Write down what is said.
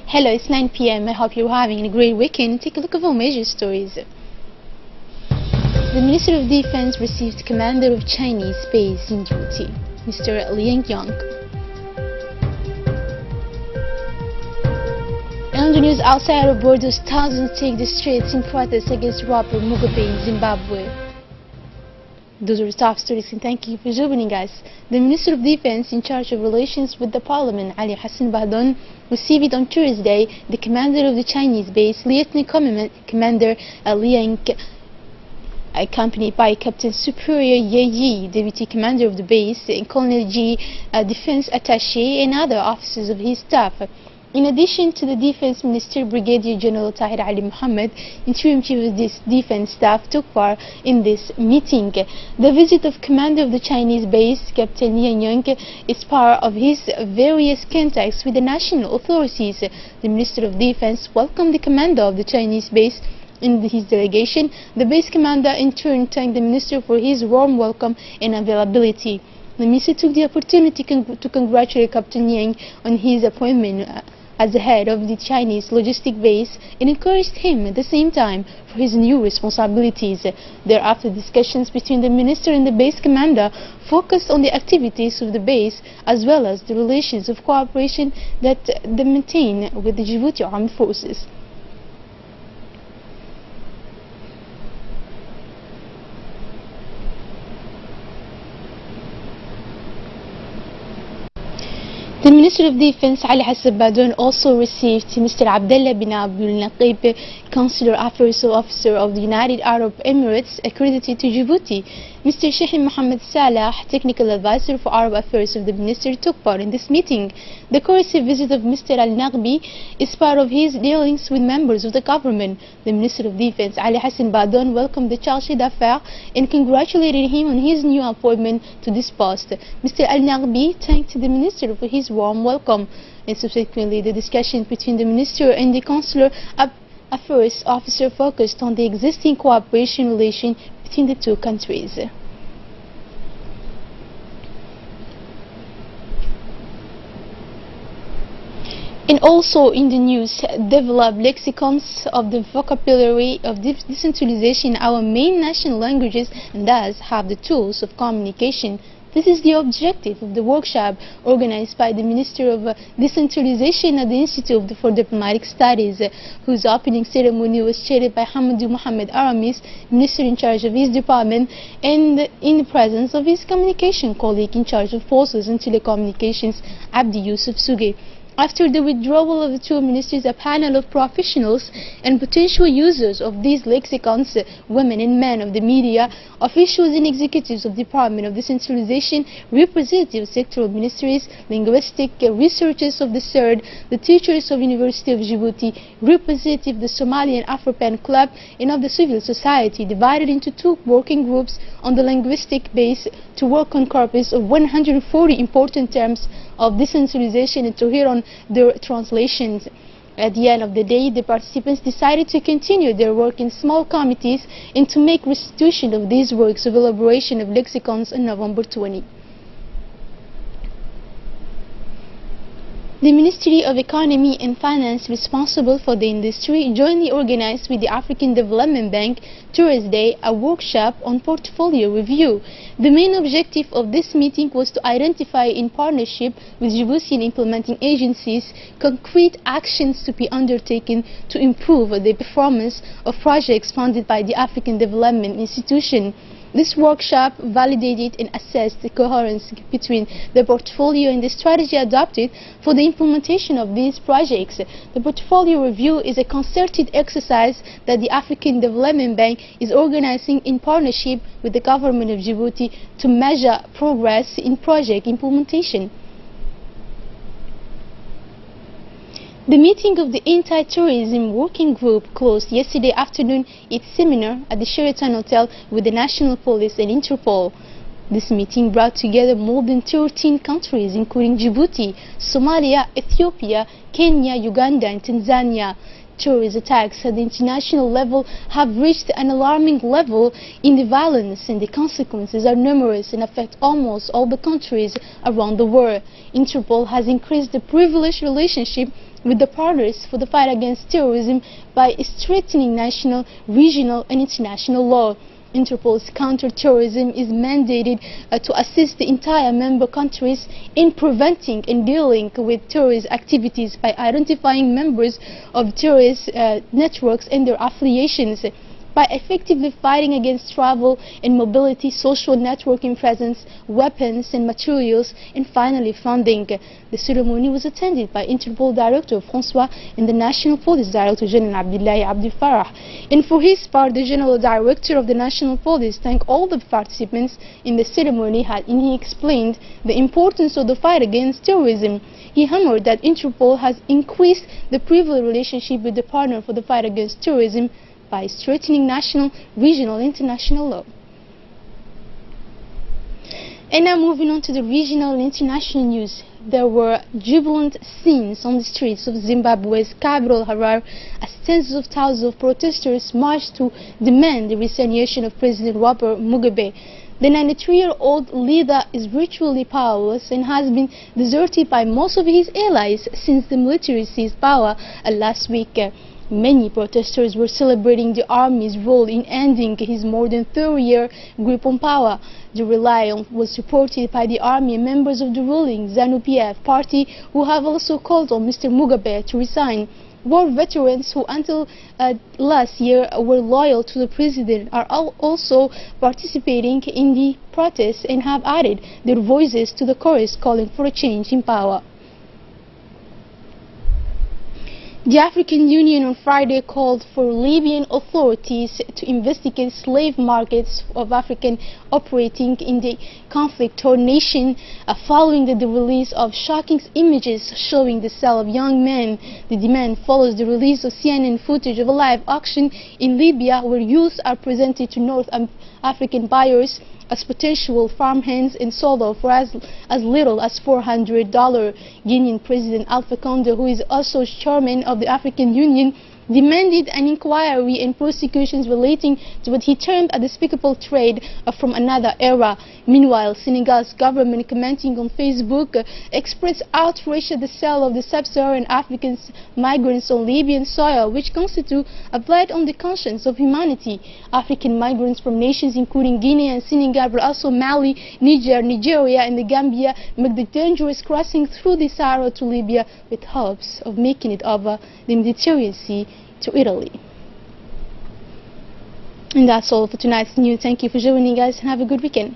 Hello, it's 9 p.m. I hope you're having a great weekend. Take a look at our major stories. The Minister of Defense received Commander of Chinese base in Djibouti, Mr. Liang Yang. And on the news outside our borders, thousands take the streets in protest against Robert Mugabe in Zimbabwe. Those are the top stories, and thank you for joining us. The Minister of Defense in charge of relations with the Parliament, Ali Hassan Bahdon, received on Tuesday the commander of the Chinese base, Lieutenant Commander Liang, accompanied by Captain Superior Ye Yi, Deputy Commander of the base, and Colonel Ji, Defense Attaché, and other officers of his staff. In addition to the Defense Minister, Brigadier General Tahir Ali Mohammed, Interim Chief of this Defense Staff, took part in this meeting. The visit of Commander of the Chinese base, Captain Liang Yang, is part of his various contacts with the national authorities. The Minister of Defense welcomed the commander of the Chinese base in his delegation. The base commander in turn thanked the minister for his warm welcome and availability. The minister took the opportunity to congratulate Captain Yang on his appointment as the head of the Chinese logistic base and encouraged him at the same time for his new responsibilities. Thereafter, discussions between the minister and the base commander focused on the activities of the base as well as the relations of cooperation that they maintain with the Djibouti Armed Forces. The Minister of Defense Ali Hassan Bahdon also received Mr. Abdullah bin Abdul Naqib, Consular Affairs Officer of the United Arab Emirates, accredited to Djibouti. Mr. Sheikh Mohammed Salah, Technical Advisor for Arab Affairs of the Minister, took part in this meeting. The courtesy visit of Mr. Al-Naqbi is part of his dealings with members of the government. The Minister of Defense Ali Hassan Bahdon welcomed the Charge d'Affaires and congratulated him on his new appointment to this post. Mr. Al-Naqbi thanked the Minister for his warm welcome, and subsequently the discussion between the Minister and the Consular Affairs Officer focused on the existing cooperation relation between the two countries. And also in the news, develop lexicons of the vocabulary of decentralization in our main national languages and thus have the tools of communication. This is the objective of the workshop organized by the Minister of Decentralization at the Institute for Diplomatic Studies, whose opening ceremony was chaired by Hamidou Mohamed Aramis, Minister in charge of his department, and in the presence of his communication colleague in charge of Forces and Telecommunications, Abdi Yusuf Suge. After the withdrawal of the two ministers, a panel of professionals and potential users of these lexicons, women and men of the media, officials and executives of the Department of Decentralization, representatives of sectoral ministries, linguistic researchers of the CERD, the teachers of University of Djibouti, representatives of the Somali and Afro-Pan Club, and of the civil society, divided into two working groups on the linguistic base to work on corpus of 140 important terms of decentralization and to hear on their translations. At the end of the day, the participants decided to continue their work in small committees and to make restitution of these works of elaboration of lexicons on November 20. The Ministry of Economy and Finance, responsible for the industry, jointly organized with the African Development Bank Thursday a workshop on portfolio review. The main objective of this meeting was to identify, in partnership with Djiboutian implementing agencies, concrete actions to be undertaken to improve the performance of projects funded by the African Development Institution. This workshop validated and assessed the coherence between the portfolio and the strategy adopted for the implementation of these projects. The portfolio review is a concerted exercise that the African Development Bank is organizing in partnership with the government of Djibouti to measure progress in project implementation. The meeting of the Anti-Tourism Working Group closed yesterday afternoon its seminar at the Sheraton Hotel with the National Police and Interpol. This meeting brought together more than 13 countries, including Djibouti, Somalia, Ethiopia, Kenya, Uganda, and Tanzania. Terrorist attacks at the international level have reached an alarming level in the violence, and the consequences are numerous and affect almost all the countries around the world. Interpol has increased the privileged relationship with the partners for the fight against terrorism by strengthening national, regional and international law. Interpol's counter-terrorism is mandated to assist the entire member countries in preventing and dealing with terrorist activities by identifying members of terrorist networks and their affiliations, by effectively fighting against travel and mobility, social networking presence, weapons and materials, and finally funding. The ceremony was attended by Interpol Director François and the National Police Director General Abdullahi Abdel Farah. And for his part, the General Director of the National Police thanked all the participants in the ceremony and he explained the importance of the fight against terrorism. He hammered that Interpol has increased the privileged relationship with the partner for the fight against terrorism by strengthening national, regional, and international law. And now moving on to the regional and international news. There were jubilant scenes on the streets of Zimbabwe's capital Harare as tens of thousands of protesters marched to demand the resignation of President Robert Mugabe. The 93-year-old leader is virtually powerless and has been deserted by most of his allies since the military seized power last week. Many protesters were celebrating the army's role in ending his more than 30-year grip on power. The rally was supported by the army and members of the ruling ZANU-PF party, who have also called on Mr. Mugabe to resign. War veterans who until last year were loyal to the president are also participating in the protests and have added their voices to the chorus calling for a change in power. The African Union on Friday called for Libyan authorities to investigate slave markets of Africans operating in the conflict-torn nation following the release of shocking images showing the sale of young men. The demand follows the release of CNN footage of a live auction in Libya where youths are presented to North African buyers as potential farmhands and sold off for as little as $400. Guinean President Alpha Conde, who is also chairman of the African Union, demanded an inquiry and prosecutions relating to what he termed a despicable trade from another era. Meanwhile, Senegal's government, commenting on Facebook, expressed outrage at the sale of the sub-Saharan African migrants on Libyan soil, which constitute a blight on the conscience of humanity. African migrants from nations including Guinea and Senegal, but also Mali, Niger, Nigeria and the Gambia, make the dangerous crossing through the Sahara to Libya with hopes of making it over the Mediterranean Sea to Italy. And that's all for tonight's news. Thank you for joining us and have a good weekend.